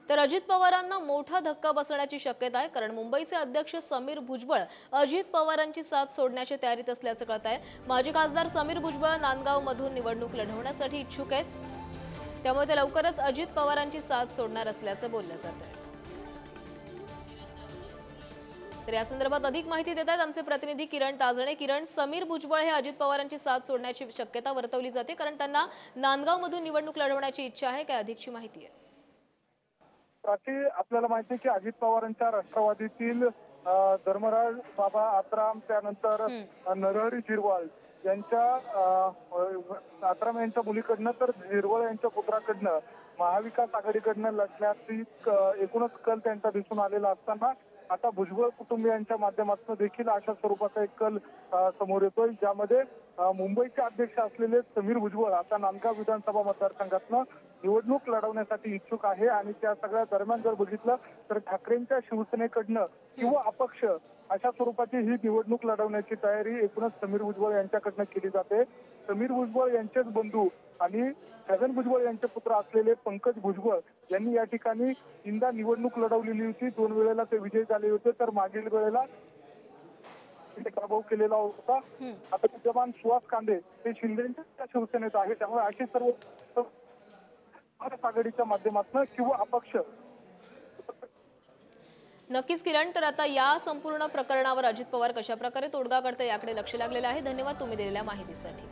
तर अजित पवारांना मोठा धक्का बसण्याची शक्यता आहे, कारण मुंबईचे अध्यक्ष समीर भुजबळ अजित पवारांची साथ सोडण्याच्या तयारीत असल्याचं कळत आहे। माजी खासदार समीर भुजबळ नांदगावमधून निवडणूक लढवण्यासाठी इच्छुक आहेत, त्यामुळे ते लवकरच अजित पवारांची साथ सोडणार असल्याचं बोललं जातंय। तर या संदर्भात अधिक माहिती देतात आमचे प्रतिनिधी किरण ताजणे। किरण, समीर भुजबळ हे अजित पवारांची साथ सोडण्याची शक्यता वर्तवली जाते, कारण त्यांना नांदगावमधून निवडणूक लढवण्याची इच्छा आहे। काय अधिकची माहिती आहे? प्राची, आपल्याला माहिती आहे की अजित पवारांच्या राष्ट्रवादीतील धर्मराज बाबा आत्राम, त्यानंतर नरहरी झिरवाळ यांच्या आत्राम यांच्या मुलीकडनं तर झिरवाळ यांच्या पुत्राकडनं महाविकास आघाडीकडनं लढण्याची एकूणच कल त्यांचा दिसून आलेला असताना आता भुजबळ कुटुंबियांच्या माध्यमातून देखील अशा स्वरूपाचा एक कल समोर येतोय, ज्यामध्ये मुंबईचे अध्यक्ष असलेले समीर भुजबळ आता नांदगाव विधानसभा मतदारसंघातनं निवडणूक लढवण्यासाठी इच्छुक आहे। आणि त्या सगळ्या दरम्यान जर बघितलं तर ठाकरेंच्या शिवसेनेकडनं किंवा अपक्ष अशा स्वरूपाची ही निवडणूक लढवण्याची तयारी एकूणच समीर भुजबळ यांच्याकडनं केली जाते। समीर भुजबळ यांचेच बंधू आणि छगन भुजबळ यांचे पुत्र असलेले पंकज भुजबळ यांनी या ठिकाणी यंदा निवडणूक लढवलेली होती। 2 वेळेला ते विजयी झाले होते, तर मागील वेळेला पराभव केलेला होता। आता विद्यमान सुहास कांदे हे शिंदेच्या शिवसेनेत आहे, त्यामुळे अशी सर्व आघाडीच्या माध्यमातून किंवा अपक्ष। नक्कीच किरण, तर आता या संपूर्ण प्रकरणावर अजित पवार कशा प्रकारे तोडगा काढतात याकडे लक्ष लागलेलं आहे। धन्यवाद तुम्ही दिलेल्या माहितीसाठी।